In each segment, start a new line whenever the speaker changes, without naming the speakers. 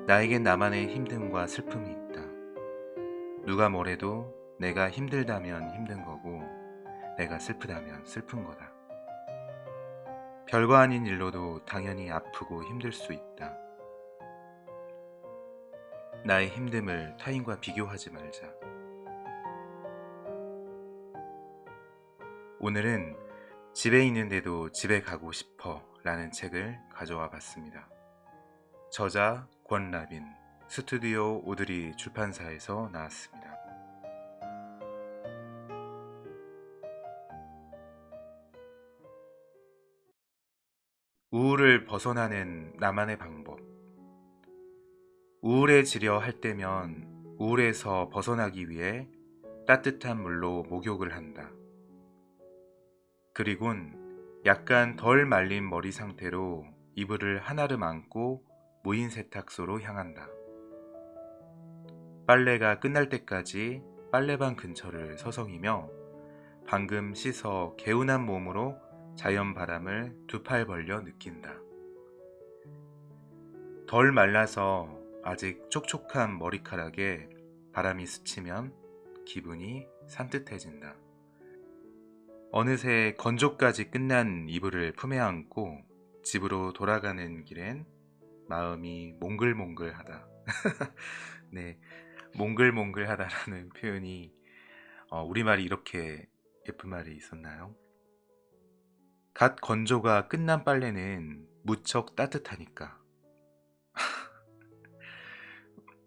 나에겐 나만의 힘듦과 슬픔이 있다. 누가 뭐래도 내가 힘들다면 힘든 거고 내가 슬프다면 슬픈 거다. 별거 아닌 일로도 당연히 아프고 힘들 수 있다. 나의 힘듦을 타인과 비교하지 말자. 오늘은 집에 있는데도 집에 가고 싶어 라는 책을 가져와 봤습니다. 저자 권라빈, 스튜디오 오드리 출판사에서 나왔습니다. 우울을 벗어나는 나만의 방법. 우울해지려 할 때면 우울에서 벗어나기 위해 따뜻한 물로 목욕을 한다. 그리곤 약간 덜 말린 머리 상태로 이불을 한아름 안고 무인 세탁소로 향한다. 빨래가 끝날 때까지 빨래방 근처를 서성이며 방금 씻어 개운한 몸으로 자연 바람을 두 팔 벌려 느낀다. 덜 말라서 아직 촉촉한 머리카락에 바람이 스치면 기분이 산뜻해진다. 어느새 건조까지 끝난 이불을 품에 안고 집으로 돌아가는 길엔 마음이 몽글몽글하다. 네, 몽글몽글하다라는 표현이 우리말이 이렇게 예쁜 말이 있었나요? 갓 건조가 끝난 빨래는 무척 따뜻하니까.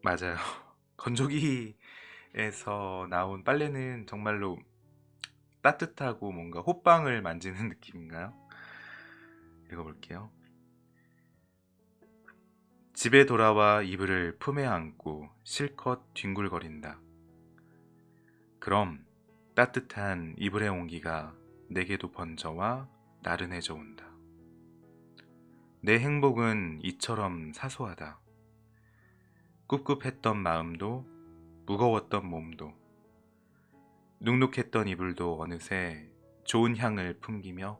맞아요. 건조기에서 나온 빨래는 정말로 따뜻하고 뭔가 호빵을 만지는 느낌인가요? 읽어볼게요. 집에 돌아와 이불을 품에 안고 실컷 뒹굴거린다. 그럼 따뜻한 이불의 온기가 내게도 번져와 나른해져 온다. 내 행복은 이처럼 사소하다. 꿉꿉했던 마음도 무거웠던 몸도 눅눅했던 이불도 어느새 좋은 향을 풍기며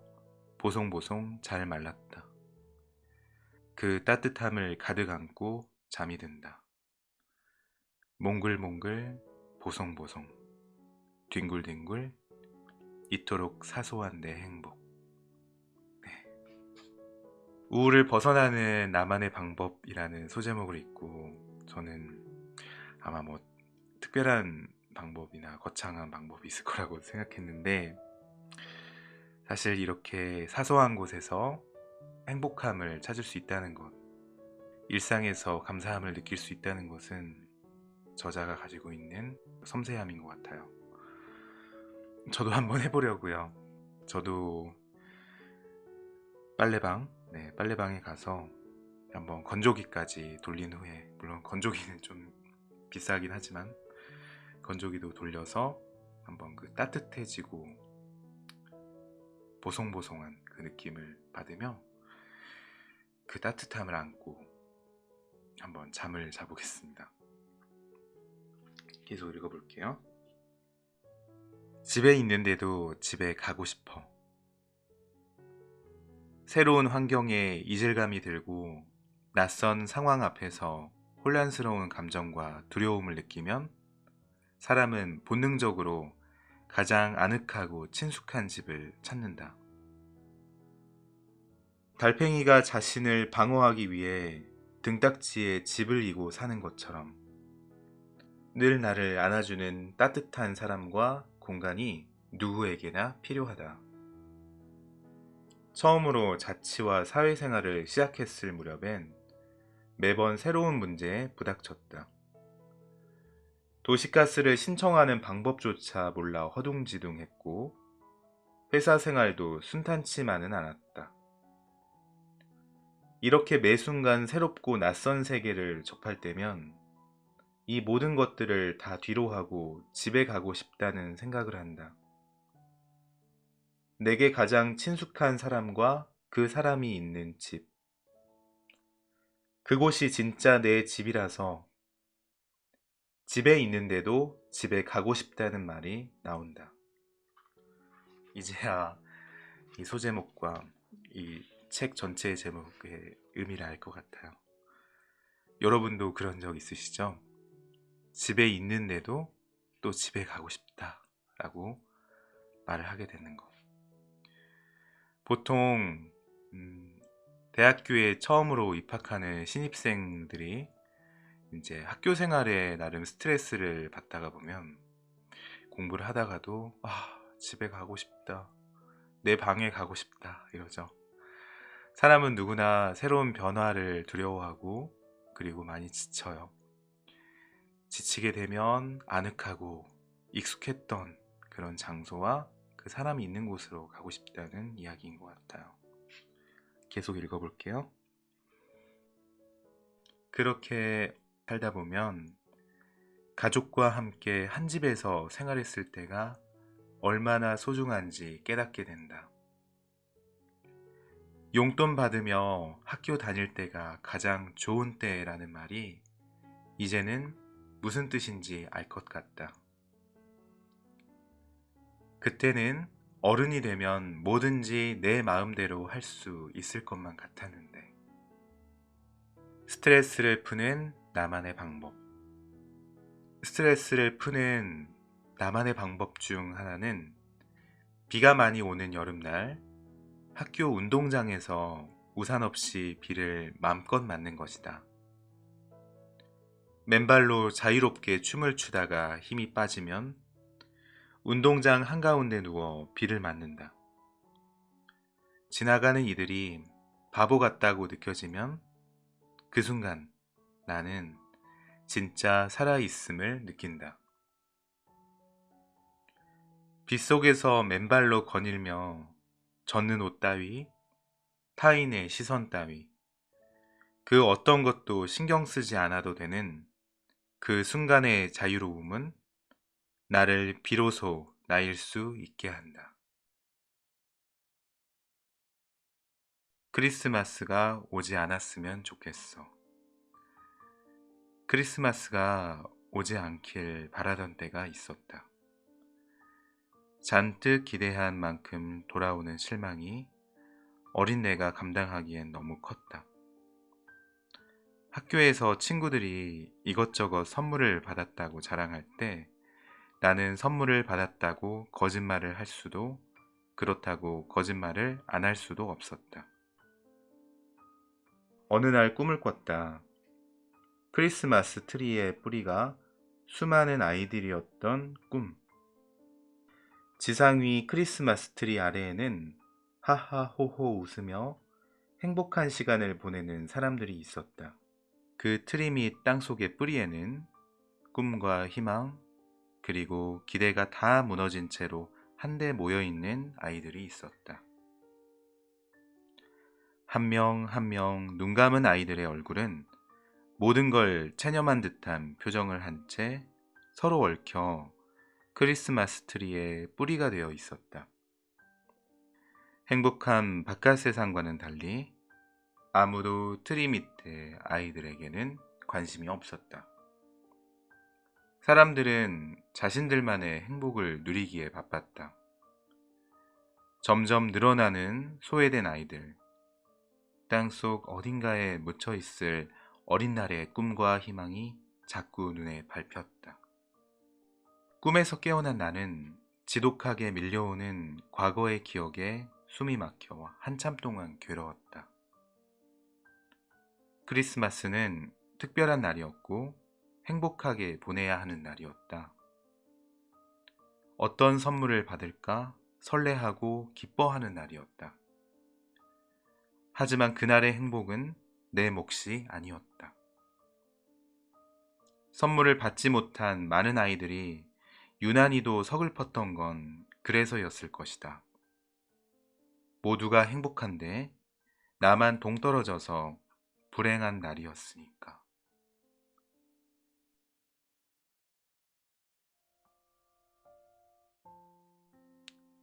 보송보송 잘 말랐다. 그 따뜻함을 가득 안고 잠이 든다. 몽글몽글 보송보송 뒹굴뒹굴 이토록 사소한 내 행복. 네. 우울을 벗어나는 나만의 방법이라는 소제목을 읽고 저는 아마 뭐 특별한 방법이나 거창한 방법이 있을 거라고 생각했는데 사실 이렇게 사소한 곳에서 행복함을 찾을 수 있다는 것, 일상에서 감사함을 느낄 수 있다는 것은 저자가 가지고 있는 섬세함인 것 같아요. 저도 한번 해보려고요. 저도 빨래방에 가서 한번 건조기까지 돌린 후에, 물론 건조기는 좀 비싸긴 하지만 건조기도 돌려서 한번 그 따뜻해지고 보송보송한 그 느낌을 받으며 그 따뜻함을 안고 한번 잠을 자보겠습니다. 계속 읽어볼게요. 집에 있는데도 집에 가고 싶어. 새로운 환경에 이질감이 들고 낯선 상황 앞에서 혼란스러운 감정과 두려움을 느끼면 사람은 본능적으로 가장 아늑하고 친숙한 집을 찾는다. 달팽이가 자신을 방어하기 위해 등딱지에 집을 이고 사는 것처럼 늘 나를 안아주는 따뜻한 사람과 공간이 누구에게나 필요하다. 처음으로 자취와 사회생활을 시작했을 무렵엔 매번 새로운 문제에 부닥쳤다. 도시가스를 신청하는 방법조차 몰라 허둥지둥했고 회사 생활도 순탄치만은 않았다. 이렇게 매 순간 새롭고 낯선 세계를 접할 때면 이 모든 것들을 다 뒤로하고 집에 가고 싶다는 생각을 한다. 내게 가장 친숙한 사람과 그 사람이 있는 집. 그곳이 진짜 내 집이라서 집에 있는데도 집에 가고 싶다는 말이 나온다. 이제야 이 소제목과 이 책 전체의 제목의 의미를 알 것 같아요. 여러분도 그런 적 있으시죠? 집에 있는데도 또 집에 가고 싶다 라고 말을 하게 되는 거. 보통 대학교에 처음으로 입학하는 신입생들이 이제 학교 생활에 나름 스트레스를 받다가 보면 공부를 하다가도 집에 가고 싶다, 내 방에 가고 싶다 이러죠. 사람은 누구나 새로운 변화를 두려워하고 그리고 많이 지쳐요. 지치게 되면 아늑하고 익숙했던 그런 장소와 그 사람이 있는 곳으로 가고 싶다는 이야기인 것 같아요. 계속 읽어볼게요. 그렇게 살다 보면 가족과 함께 한 집에서 생활했을 때가 얼마나 소중한지 깨닫게 된다. 용돈 받으며 학교 다닐 때가 가장 좋은 때라는 말이 이제는 무슨 뜻인지 알 것 같다. 그때는 어른이 되면 뭐든지 내 마음대로 할 수 있을 것만 같았는데, 스트레스를 푸는 나만의 방법. 스트레스를 푸는 나만의 방법 중 하나는 비가 많이 오는 여름날 학교 운동장에서 우산 없이 비를 맘껏 맞는 것이다. 맨발로 자유롭게 춤을 추다가 힘이 빠지면 운동장 한가운데 누워 비를 맞는다. 지나가는 이들이 바보 같다고 느껴지면 그 순간 나는 진짜 살아있음을 느낀다. 빗속에서 맨발로 거닐며 젖는 옷 따위, 타인의 시선 따위, 그 어떤 것도 신경 쓰지 않아도 되는 그 순간의 자유로움은 나를 비로소 나일 수 있게 한다. 크리스마스가 오지 않았으면 좋겠어. 크리스마스가 오지 않길 바라던 때가 있었다. 잔뜩 기대한 만큼 돌아오는 실망이 어린 내가 감당하기엔 너무 컸다. 학교에서 친구들이 이것저것 선물을 받았다고 자랑할 때 나는 선물을 받았다고 거짓말을 할 수도, 그렇다고 거짓말을 안 할 수도 없었다. 어느 날 꿈을 꿨다. 크리스마스 트리의 뿌리가 수많은 아이들이었던 꿈. 지상 위 크리스마스 트리 아래에는 하하호호 웃으며 행복한 시간을 보내는 사람들이 있었다. 그 트리 밑 땅속의 뿌리에는 꿈과 희망, 그리고 기대가 다 무너진 채로 한데 모여있는 아이들이 있었다. 한 명 한 명 눈 감은 아이들의 얼굴은 모든 걸 체념한 듯한 표정을 한 채 서로 얽혀 크리스마스 트리의 뿌리가 되어 있었다. 행복한 바깥 세상과는 달리 아무도 트리 밑에 아이들에게는 관심이 없었다. 사람들은 자신들만의 행복을 누리기에 바빴다. 점점 늘어나는 소외된 아이들, 땅속 어딘가에 묻혀 있을 어린 날의 꿈과 희망이 자꾸 눈에 밟혔다. 꿈에서 깨어난 나는 지독하게 밀려오는 과거의 기억에 숨이 막혀 한참 동안 괴로웠다. 크리스마스는 특별한 날이었고 행복하게 보내야 하는 날이었다. 어떤 선물을 받을까 설레하고 기뻐하는 날이었다. 하지만 그날의 행복은 내 몫이 아니었다. 선물을 받지 못한 많은 아이들이 유난히도 서글펐던 건 그래서였을 것이다. 모두가 행복한데 나만 동떨어져서 불행한 날이었으니까.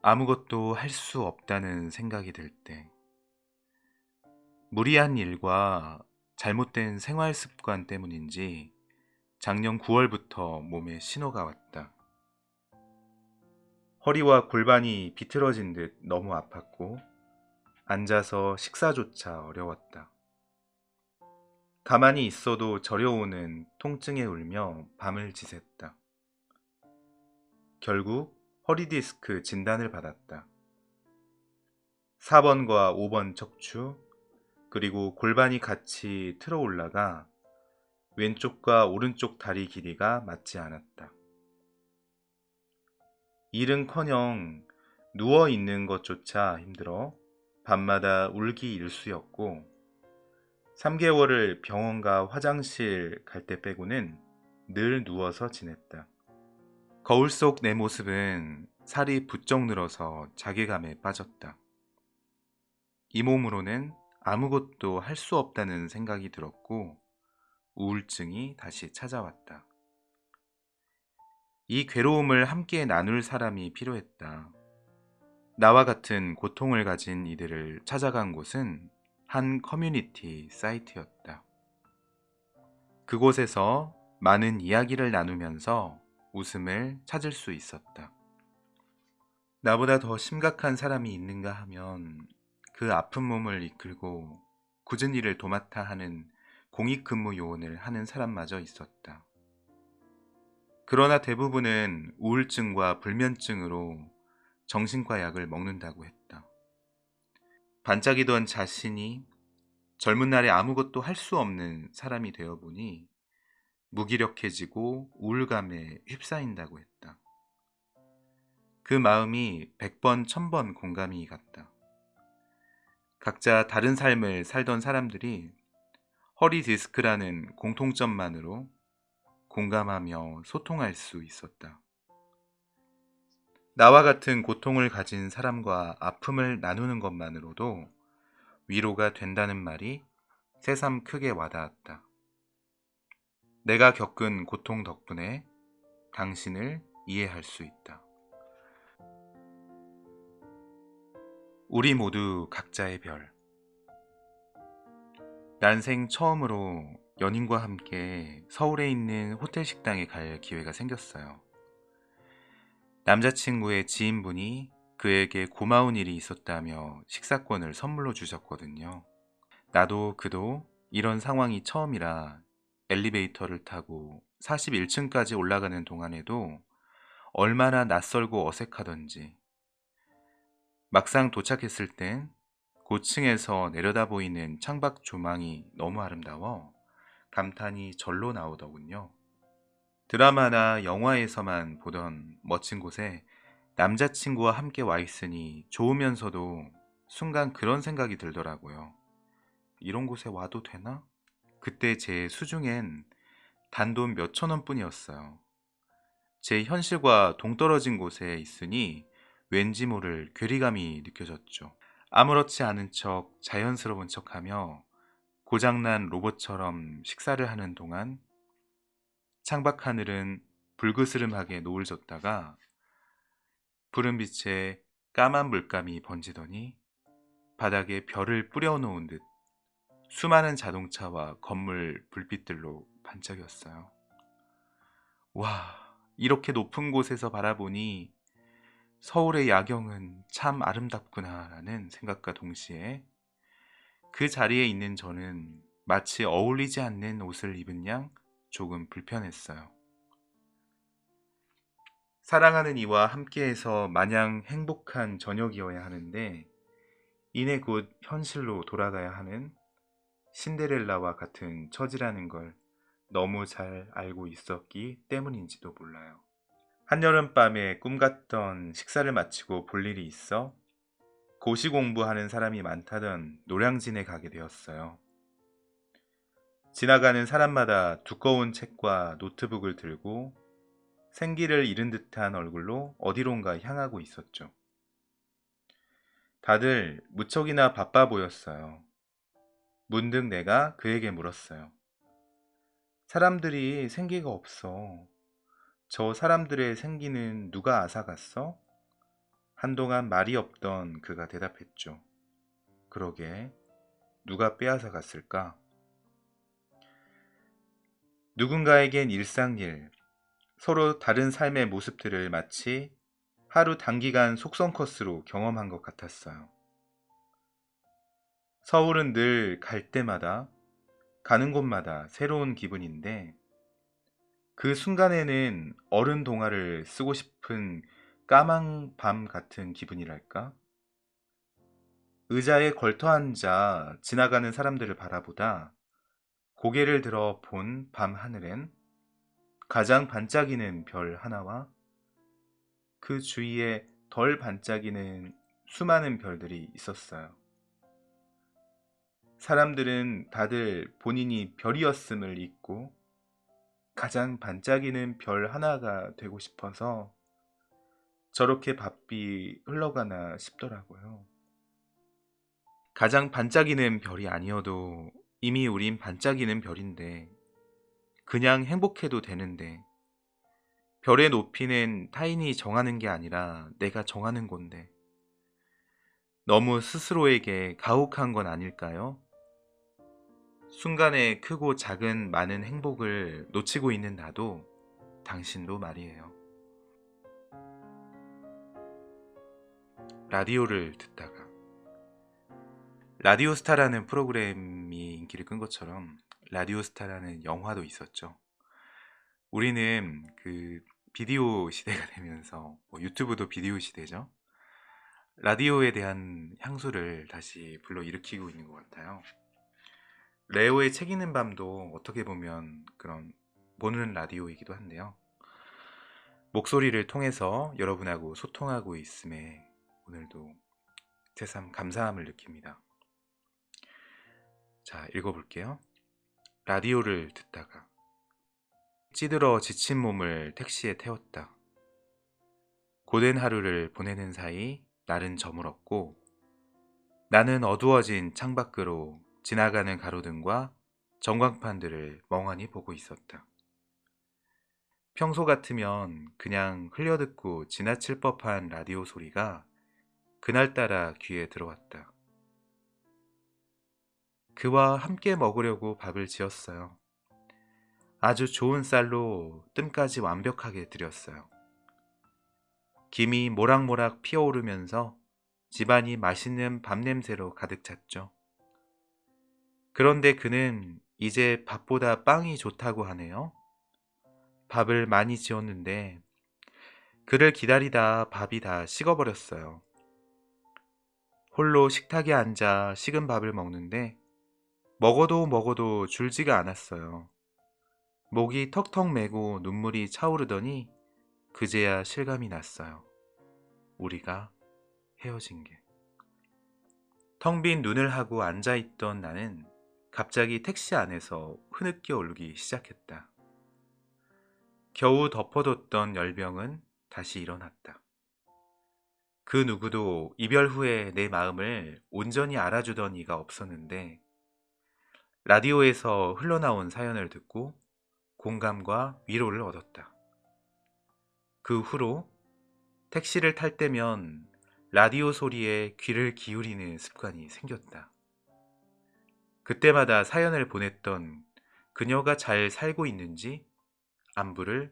아무것도 할 수 없다는 생각이 들 때, 무리한 일과 잘못된 생활 습관 때문인지 작년 9월부터 몸에 신호가 왔다. 허리와 골반이 비틀어진 듯 너무 아팠고 앉아서 식사조차 어려웠다. 가만히 있어도 저려오는 통증에 울며 밤을 지샜다. 결국 허리디스크 진단을 받았다. 4번과 5번 척추, 그리고 골반이 같이 틀어 올라가 왼쪽과 오른쪽 다리 길이가 맞지 않았다. 일은커녕 누워 있는 것조차 힘들어 밤마다 울기 일쑤였고 3개월을 병원과 화장실 갈 때 빼고는 늘 누워서 지냈다. 거울 속 내 모습은 살이 부쩍 늘어서 자괴감에 빠졌다. 이 몸으로는 아무것도 할 수 없다는 생각이 들었고 우울증이 다시 찾아왔다. 이 괴로움을 함께 나눌 사람이 필요했다. 나와 같은 고통을 가진 이들을 찾아간 곳은 한 커뮤니티 사이트였다. 그곳에서 많은 이야기를 나누면서 웃음을 찾을 수 있었다. 나보다 더 심각한 사람이 있는가 하면 그 아픈 몸을 이끌고 굳은 일을 도맡아 하는 공익근무 요원을 하는 사람마저 있었다. 그러나 대부분은 우울증과 불면증으로 정신과 약을 먹는다고 했다. 반짝이던 자신이 젊은 날에 아무것도 할 수 없는 사람이 되어보니 무기력해지고 우울감에 휩싸인다고 했다. 그 마음이 100번, 1000번 공감이 갔다. 각자 다른 삶을 살던 사람들이 허리 디스크라는 공통점만으로 공감하며 소통할 수 있었다. 나와 같은 고통을 가진 사람과 아픔을 나누는 것만으로도 위로가 된다는 말이 새삼 크게 와닿았다. 내가 겪은 고통 덕분에 당신을 이해할 수 있다. 우리 모두 각자의 별. 난생 처음으로 연인과 함께 서울에 있는 호텔 식당에 갈 기회가 생겼어요. 남자친구의 지인분이 그에게 고마운 일이 있었다며 식사권을 선물로 주셨거든요. 나도 그도 이런 상황이 처음이라 엘리베이터를 타고 41층까지 올라가는 동안에도 얼마나 낯설고 어색하던지 막상 도착했을 땐 고층에서 내려다 보이는 창밖 조망이 너무 아름다워 감탄이 절로 나오더군요. 드라마나 영화에서만 보던 멋진 곳에 남자친구와 함께 와 있으니 좋으면서도 순간 그런 생각이 들더라고요. 이런 곳에 와도 되나? 그때 제 수중엔 단돈 몇천 원뿐이었어요. 제 현실과 동떨어진 곳에 있으니 왠지 모를 괴리감이 느껴졌죠. 아무렇지 않은 척 자연스러운 척하며 고장난 로봇처럼 식사를 하는 동안 창밖 하늘은 불그스름하게 노을 졌다가 푸른 빛에 까만 물감이 번지더니 바닥에 별을 뿌려놓은 듯 수많은 자동차와 건물 불빛들로 반짝였어요. 와, 이렇게 높은 곳에서 바라보니 서울의 야경은 참 아름답구나 라는 생각과 동시에 그 자리에 있는 저는 마치 어울리지 않는 옷을 입은 양 조금 불편했어요. 사랑하는 이와 함께해서 마냥 행복한 저녁이어야 하는데 이내 곧 현실로 돌아가야 하는 신데렐라와 같은 처지라는 걸 너무 잘 알고 있었기 때문인지도 몰라요. 한여름밤에 꿈같던 식사를 마치고 볼 일이 있어 고시 공부하는 사람이 많다던 노량진에 가게 되었어요. 지나가는 사람마다 두꺼운 책과 노트북을 들고 생기를 잃은 듯한 얼굴로 어디론가 향하고 있었죠. 다들 무척이나 바빠 보였어요. 문득 내가 그에게 물었어요. 사람들이 생기가 없어. 저 사람들의 생기는 누가 앗아갔어? 한동안 말이 없던 그가 대답했죠. 그러게, 누가 빼앗아 갔을까? 누군가에겐 일상일, 서로 다른 삶의 모습들을 마치 하루 단기간 속성 코스로 경험한 것 같았어요. 서울은 늘 갈 때마다 가는 곳마다 새로운 기분인데 그 순간에는 어른 동화를 쓰고 싶은 까만 밤 같은 기분이랄까? 의자에 걸터 앉아 지나가는 사람들을 바라보다 고개를 들어 본 밤 하늘엔 가장 반짝이는 별 하나와 그 주위에 덜 반짝이는 수많은 별들이 있었어요. 사람들은 다들 본인이 별이었음을 잊고 가장 반짝이는 별 하나가 되고 싶어서 저렇게 바삐 흘러가나 싶더라고요. 가장 반짝이는 별이 아니어도 이미 우린 반짝이는 별인데 그냥 행복해도 되는데 별의 높이는 타인이 정하는 게 아니라 내가 정하는 건데 너무 스스로에게 가혹한 건 아닐까요? 순간에 크고 작은 많은 행복을 놓치고 있는 나도 당신도 말이에요. 라디오를 듣다가 라디오스타라는 프로그램이 인기를 끈 것처럼 라디오스타라는 영화도 있었죠. 우리는 그 비디오 시대가 되면서 유튜브도 비디오 시대죠. 라디오에 대한 향수를 다시 불러일으키고 있는 것 같아요. 레오의 책 읽는 밤도 어떻게 보면 그런 보는 라디오이기도 한데요. 목소리를 통해서 여러분하고 소통하고 있음에 오늘도 새삼 감사함을 느낍니다. 자, 읽어볼게요. 라디오를 듣다가 찌들어 지친 몸을 택시에 태웠다. 고된 하루를 보내는 사이 날은 저물었고 나는 어두워진 창밖으로 지나가는 가로등과 전광판들을 멍하니 보고 있었다. 평소 같으면 그냥 흘려듣고 지나칠 법한 라디오 소리가 그날따라 귀에 들어왔다. 그와 함께 먹으려고 밥을 지었어요. 아주 좋은 쌀로 뜸까지 완벽하게 들였어요. 김이 모락모락 피어오르면서 집안이 맛있는 밥 냄새로 가득 찼죠. 그런데 그는 이제 밥보다 빵이 좋다고 하네요. 밥을 많이 지었는데 그를 기다리다 밥이 다 식어버렸어요. 홀로 식탁에 앉아 식은 밥을 먹는데 먹어도 줄지가 않았어요. 목이 턱턱 메고 눈물이 차오르더니 그제야 실감이 났어요. 우리가 헤어진 게. 텅 빈 눈을 하고 앉아있던 나는 갑자기 택시 안에서 흐느껴 울기 시작했다. 겨우 덮어뒀던 열병은 다시 일어났다. 그 누구도 이별 후에 내 마음을 온전히 알아주던 이가 없었는데 라디오에서 흘러나온 사연을 듣고 공감과 위로를 얻었다. 그 후로 택시를 탈 때면 라디오 소리에 귀를 기울이는 습관이 생겼다. 그때마다 사연을 보냈던 그녀가 잘 살고 있는지 안부를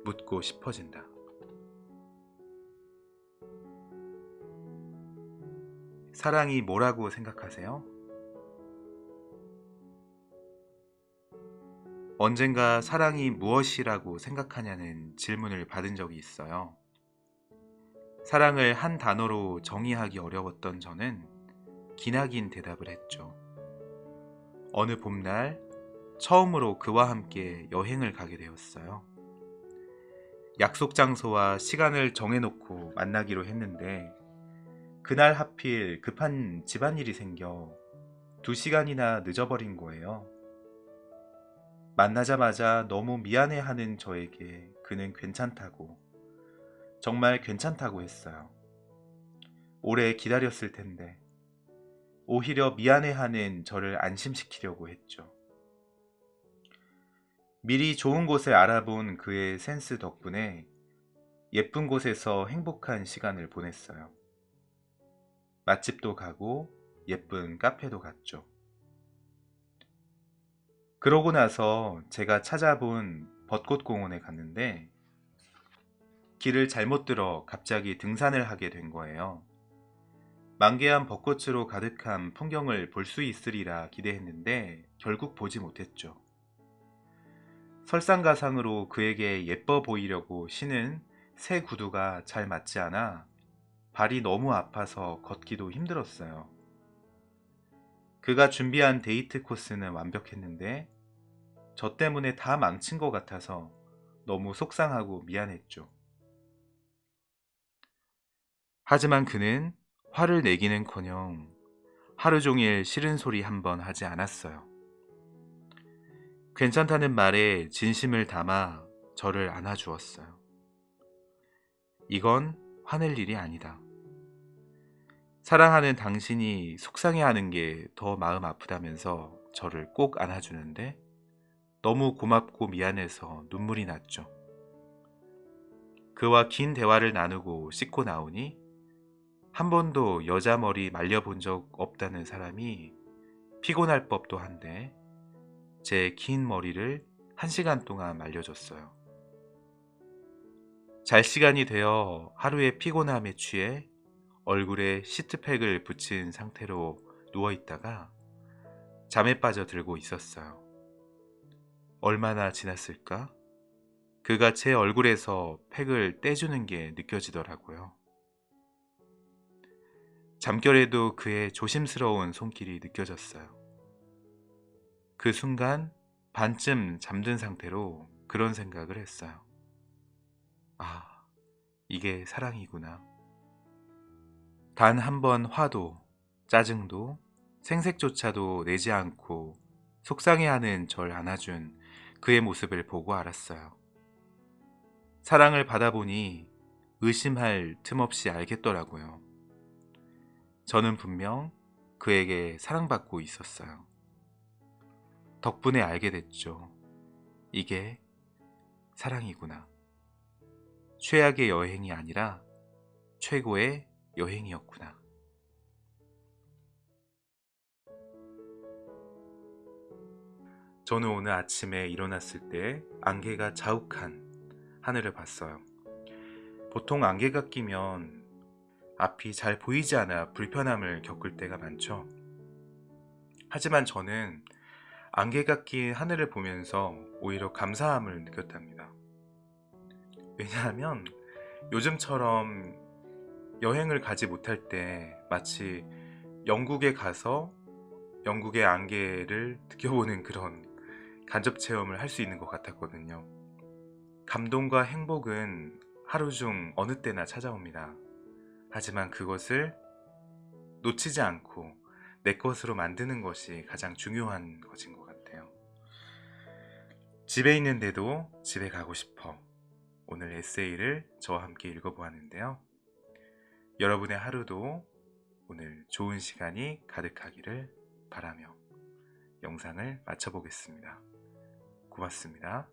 묻고 싶어진다. 사랑이 뭐라고 생각하세요? 언젠가 사랑이 무엇이라고 생각하냐는 질문을 받은 적이 있어요. 사랑을 한 단어로 정의하기 어려웠던 저는 기나긴 대답을 했죠. 어느 봄날 처음으로 그와 함께 여행을 가게 되었어요. 약속 장소와 시간을 정해놓고 만나기로 했는데 그날 하필 급한 집안일이 생겨 2시간이나 늦어버린 거예요. 만나자마자 너무 미안해하는 저에게 그는 괜찮다고, 정말 괜찮다고 했어요. 오래 기다렸을 텐데 오히려 미안해하는 저를 안심시키려고 했죠. 미리 좋은 곳을 알아본 그의 센스 덕분에 예쁜 곳에서 행복한 시간을 보냈어요. 맛집도 가고 예쁜 카페도 갔죠. 그러고 나서 제가 찾아본 벚꽃공원에 갔는데 길을 잘못 들어 갑자기 등산을 하게 된 거예요. 만개한 벚꽃으로 가득한 풍경을 볼 수 있으리라 기대했는데 결국 보지 못했죠. 설상가상으로 그에게 예뻐 보이려고 신은 새 구두가 잘 맞지 않아 발이 너무 아파서 걷기도 힘들었어요. 그가 준비한 데이트 코스는 완벽했는데 저 때문에 다 망친 것 같아서 너무 속상하고 미안했죠. 하지만 그는 화를 내기는커녕 하루 종일 싫은 소리 한 번 하지 않았어요. 괜찮다는 말에 진심을 담아 저를 안아주었어요. 이건 화낼 일이 아니다. 사랑하는 당신이 속상해하는 게 더 마음 아프다면서 저를 꼭 안아주는데 너무 고맙고 미안해서 눈물이 났죠. 그와 긴 대화를 나누고 씻고 나오니 한 번도 여자 머리 말려본 적 없다는 사람이 피곤할 법도 한데 제 긴 머리를 1시간 동안 말려줬어요. 잘 시간이 되어 하루의 피곤함에 취해 얼굴에 시트팩을 붙인 상태로 누워있다가 잠에 빠져 들고 있었어요. 얼마나 지났을까? 그가 제 얼굴에서 팩을 떼주는 게 느껴지더라고요. 잠결에도 그의 조심스러운 손길이 느껴졌어요. 그 순간 반쯤 잠든 상태로 그런 생각을 했어요. 아, 이게 사랑이구나. 단 한 번 화도, 짜증도, 생색조차도 내지 않고 속상해하는 절 안아준 그의 모습을 보고 알았어요. 사랑을 받아보니 의심할 틈 없이 알겠더라고요. 저는 분명 그에게 사랑받고 있었어요. 덕분에 알게 됐죠. 이게 사랑이구나. 최악의 여행이 아니라 최고의 여행이었구나. 저는 오늘 아침에 일어났을 때 안개가 자욱한 하늘을 봤어요. 보통 안개가 끼면 앞이 잘 보이지 않아 불편함을 겪을 때가 많죠. 하지만 저는 안개가 낀 하늘을 보면서 오히려 감사함을 느꼈답니다. 왜냐하면 요즘처럼 여행을 가지 못할 때 마치 영국에 가서 영국의 안개를 느껴보는 그런 간접 체험을 할 수 있는 것 같았거든요. 감동과 행복은 하루 중 어느 때나 찾아옵니다. 하지만 그것을 놓치지 않고 내 것으로 만드는 것이 가장 중요한 것인 것 같아요. 집에 있는데도 집에 가고 싶어. 오늘 에세이를 저와 함께 읽어보았는데요. 여러분의 하루도 오늘 좋은 시간이 가득하기를 바라며 영상을 마쳐보겠습니다. 고맙습니다.